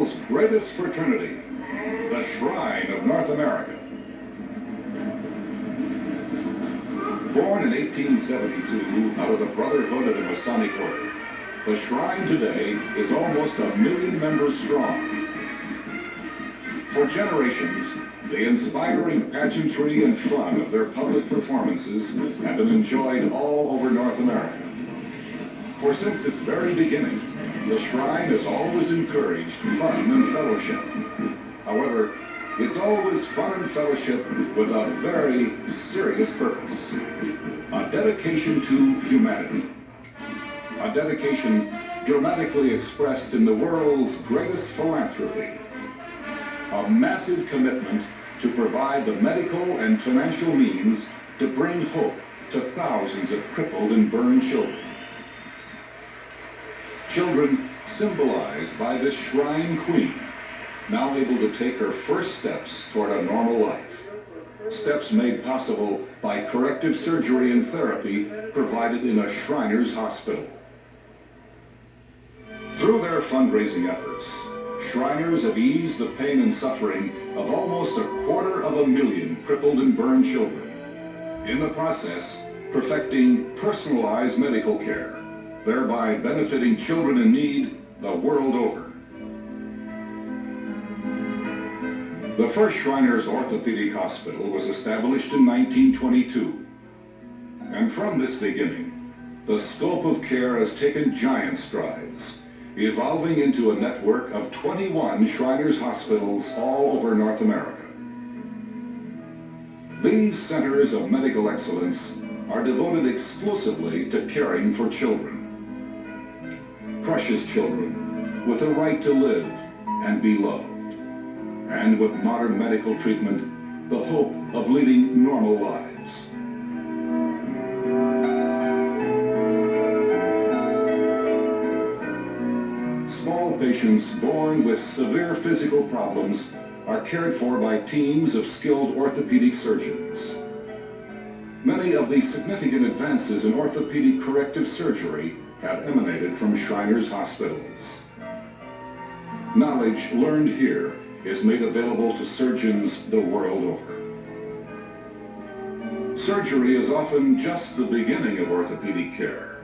world's greatest fraternity, the Shrine of North America. Born in 1872 out of the Brotherhood of the Masonic Order, the Shrine today is almost 1 million members strong. For generations, the inspiring pageantry and fun of their public performances have been enjoyed all over North America. For since its very beginning, the Shrine has always encouraged fun and fellowship. However, it's always fun and fellowship with a very serious purpose. A dedication to humanity. A dedication dramatically expressed in the world's greatest philanthropy. A massive commitment to provide the medical and financial means to bring hope to thousands of crippled and burned children. Children symbolized by this Shrine Queen, now able to take her first steps toward a normal life. Steps made possible by corrective surgery and therapy provided in a Shriners Hospital. Through their fundraising efforts, Shriners have eased the pain and suffering of almost 250,000 crippled and burned children. In the process, perfecting personalized medical care, thereby benefiting children in need the world over. The first Shriners Orthopedic Hospital was established in 1922. And from this beginning, the scope of care has taken giant strides, evolving into a network of 21 Shriners hospitals all over North America. These centers of medical excellence are devoted exclusively to caring for children. Precious children with a right to live and be loved. And with modern medical treatment, the hope of leading normal lives. Small patients born with severe physical problems are cared for by teams of skilled orthopedic surgeons. Many of the significant advances in orthopedic corrective surgery have emanated from Shriners hospitals. Knowledge learned here is made available to surgeons the world over. Surgery is often just the beginning of orthopedic care.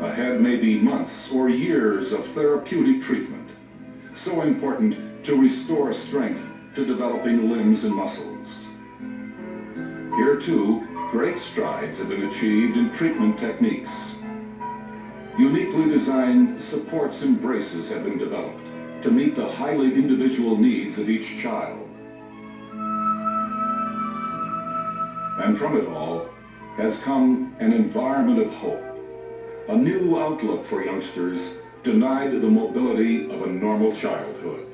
Ahead may be months or years of therapeutic treatment, so important to restore strength to developing limbs and muscles. Here too, great strides have been achieved in treatment techniques. Uniquely designed supports and braces have been developed to meet the highly individual needs of each child. And from it all has come an environment of hope, a new outlook for youngsters denied the mobility of a normal childhood.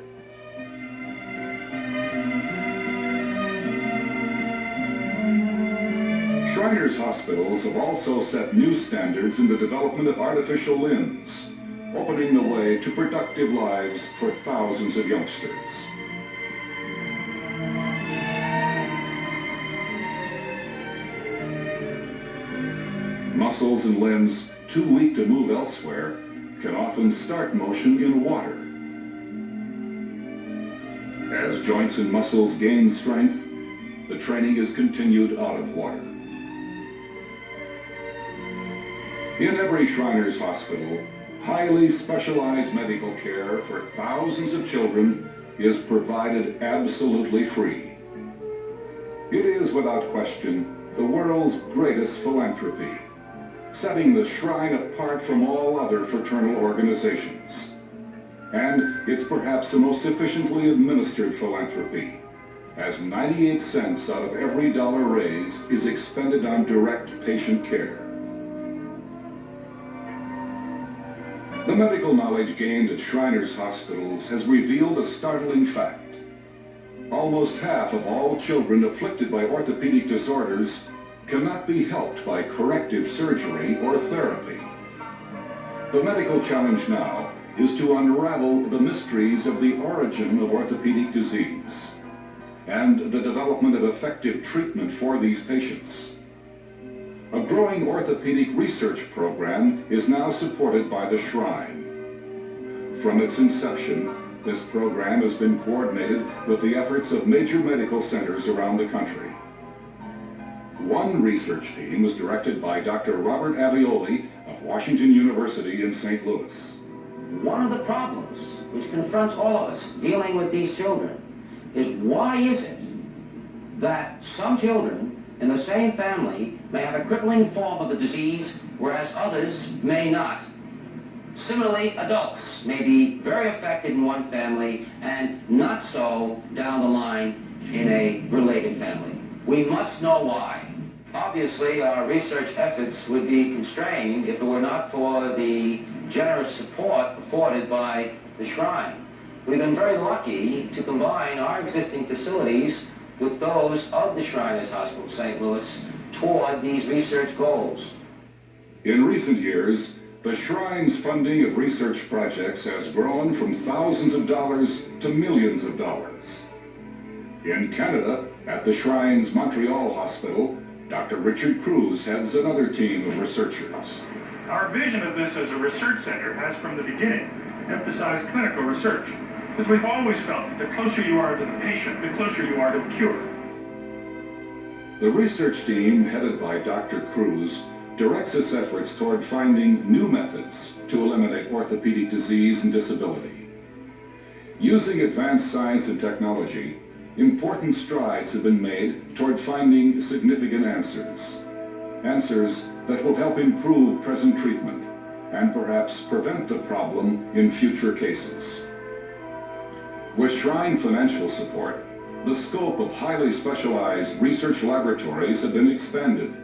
Shriners hospitals have also set new standards in the development of artificial limbs, opening the way to productive lives for thousands of youngsters. Muscles and limbs too weak to move elsewhere can often start motion in water. As joints and muscles gain strength, the training is continued out of water. In every Shriners hospital, highly specialized medical care for thousands of children is provided absolutely free. It is, without question, the world's greatest philanthropy, setting the Shrine apart from all other fraternal organizations. And it's perhaps the most efficiently administered philanthropy, as 98 cents out of every dollar raised is expended on direct patient care. The medical knowledge gained at Shriners hospitals has revealed a startling fact. Almost half of all children afflicted by orthopedic disorders cannot be helped by corrective surgery or therapy. The medical challenge now is to unravel the mysteries of the origin of orthopedic disease and the development of effective treatment for these patients. A growing orthopedic research program is now supported by the Shrine. From its inception, This program has been coordinated with the efforts of major medical centers around the country. One research team was directed by Dr. Robert Avioli of Washington University in St. Louis. One of the problems which confronts all of us dealing with these children is why is it that some children in the same family may have a crippling form of the disease, whereas others may not? Similarly, adults may be very affected in one family and not so down the line in a related family. We must know why. Obviously, our research efforts would be constrained if it were not for the generous support afforded by the Shrine. We've been very lucky to combine our existing facilities with those of the Shriners Hospital, St. Louis, toward these research goals. In recent years, the Shrine's funding of research projects has grown from thousands of dollars to millions of dollars. In Canada, at the Shrine's Montreal Hospital, Dr. Richard Cruz heads another team of researchers. Our vision of this as a research center has from the beginning emphasized clinical research, because we've always felt that the closer you are to the patient, the closer you are to a cure. The research team, headed by Dr. Cruz, directs its efforts toward finding new methods to eliminate orthopedic disease and disability. Using advanced science and technology, important strides have been made toward finding significant answers. Answers that will help improve present treatment and perhaps prevent the problem in future cases. With Shrine financial support, the scope of highly specialized research laboratories have been expanded,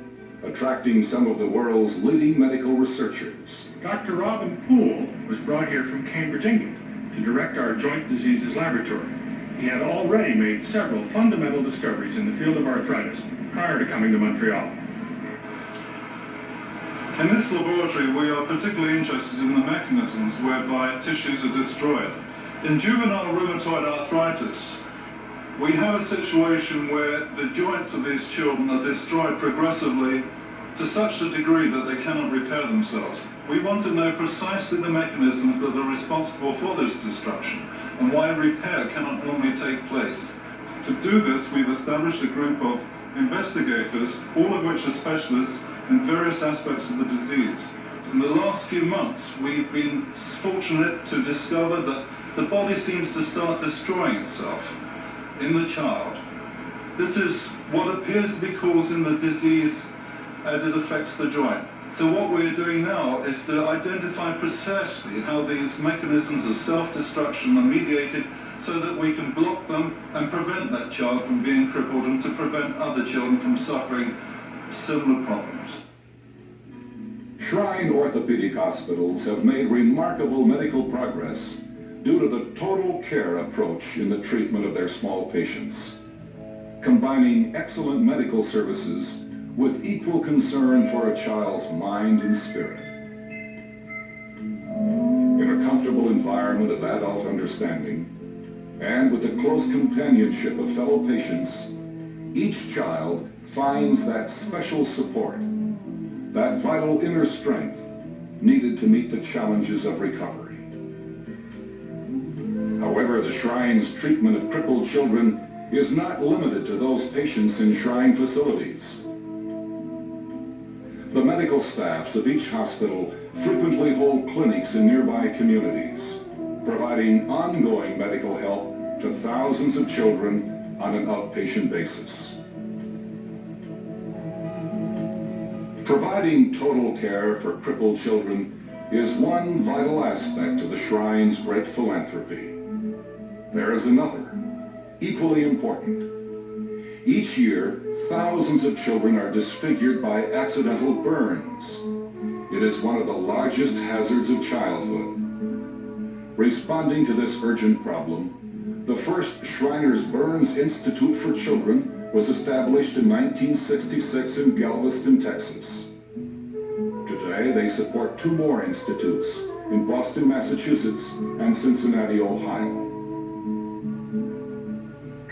attracting some of the world's leading medical researchers. Dr. Robin Poole was brought here from Cambridge, England, to direct our joint diseases laboratory. He had already made several fundamental discoveries in the field of arthritis prior to coming to Montreal. In this laboratory, we are particularly interested in the mechanisms whereby tissues are destroyed. In juvenile rheumatoid arthritis, we have a situation where the joints of these children are destroyed progressively to such a degree that they cannot repair themselves. We want to know precisely the mechanisms that are responsible for this destruction and why repair cannot normally take place. To do this, we've established a group of investigators, all of which are specialists in various aspects of the disease. In the last few months, we've been fortunate to discover that the body seems to start destroying itself in the child. This is what appears to be causing the disease as it affects the joint. So what we're doing now is to identify precisely how these mechanisms of self-destruction are mediated so that we can block them and prevent that child from being crippled and to prevent other children from suffering similar problems. Shrine orthopedic hospitals have made remarkable medical progress due to the total care approach in the treatment of their small patients, combining excellent medical services with equal concern for a child's mind and spirit. In a comfortable environment of adult understanding, and with the close companionship of fellow patients, each child finds that special support, that vital inner strength needed to meet the challenges of recovery. However, the Shrine's treatment of crippled children is not limited to those patients in Shrine facilities. The medical staffs of each hospital frequently hold clinics in nearby communities, providing ongoing medical help to thousands of children on an outpatient basis. Providing total care for crippled children is one vital aspect of the Shrine's great philanthropy. There is another, equally important. Each year, thousands of children are disfigured by accidental burns. It is one of the largest hazards of childhood. Responding to this urgent problem, the first Shriners Burns Institute for Children was established in 1966 in Galveston, Texas. Today, they support two more institutes in Boston, Massachusetts, and Cincinnati, Ohio.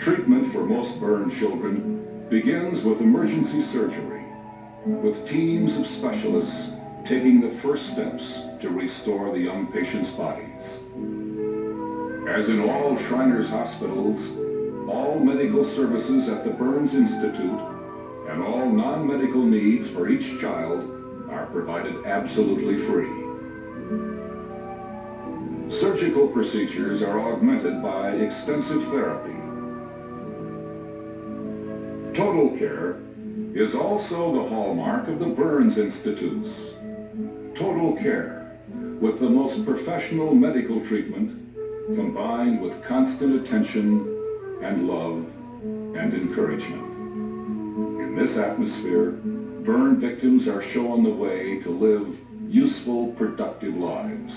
Treatment for most burn children begins with emergency surgery, with teams of specialists taking the first steps to restore the young patients' bodies. As in all Shriners hospitals, all medical services at the Burns Institute and all non-medical needs for each child are provided absolutely free. Surgical procedures are augmented by extensive therapy. Total care is also the hallmark of the Burns Institutes. Total care, with the most professional medical treatment, combined with constant attention and love and encouragement. In this atmosphere, burn victims are shown the way to live useful, productive lives.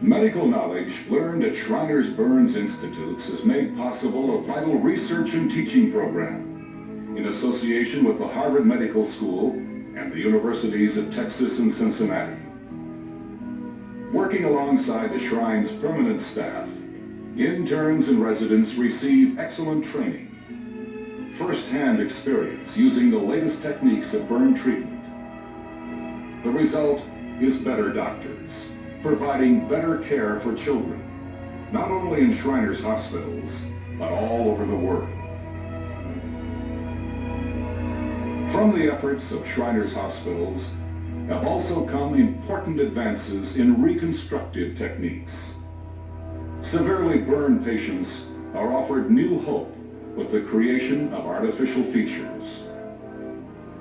Medical knowledge learned at Shriners Burns Institutes has made possible a vital research and teaching program in association with the Harvard Medical School and the universities of Texas and Cincinnati. Working alongside the Shrine's permanent staff, interns and residents receive excellent training, first-hand experience using the latest techniques of burn treatment. The result is better doctors, providing better care for children, not only in Shriners hospitals, but all over the world. From the efforts of Shriners hospitals have also come important advances in reconstructive techniques. Severely burned patients are offered new hope with the creation of artificial features.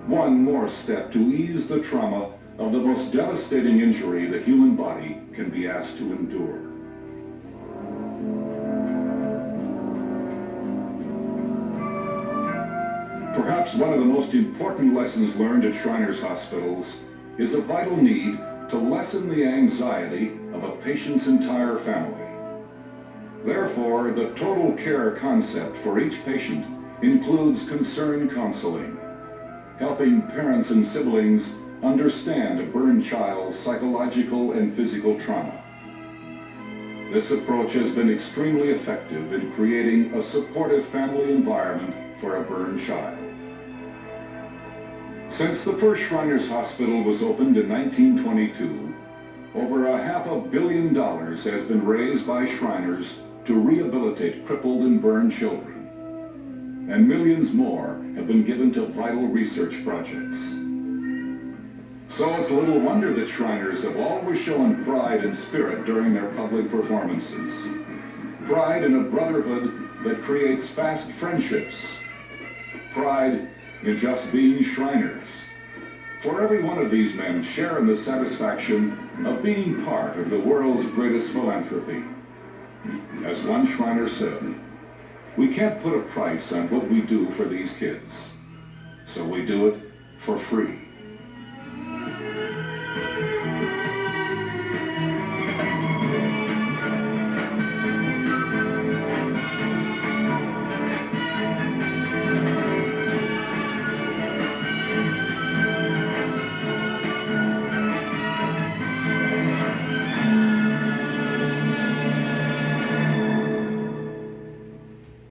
One more step to ease the trauma of the most devastating injury the human body can be asked to endure. Perhaps one of the most important lessons learned at Shriners hospitals is a vital need to lessen the anxiety of a patient's entire family. Therefore, the total care concept for each patient includes concern counseling, helping parents and siblings understand a burned child's psychological and physical trauma. This approach has been extremely effective in creating a supportive family environment for a burned child. Since the first Shriners Hospital was opened in 1922, over $500 million has been raised by Shriners to rehabilitate crippled and burned children, and millions more have been given to vital research projects. So it's little wonder that Shriners have always shown pride and spirit during their public performances. Pride in a brotherhood that creates fast friendships. Pride in just being Shriners. For every one of these men share in the satisfaction of being part of the world's greatest philanthropy. As one Shriner said, we can't put a price on what we do for these kids, so we do it for free.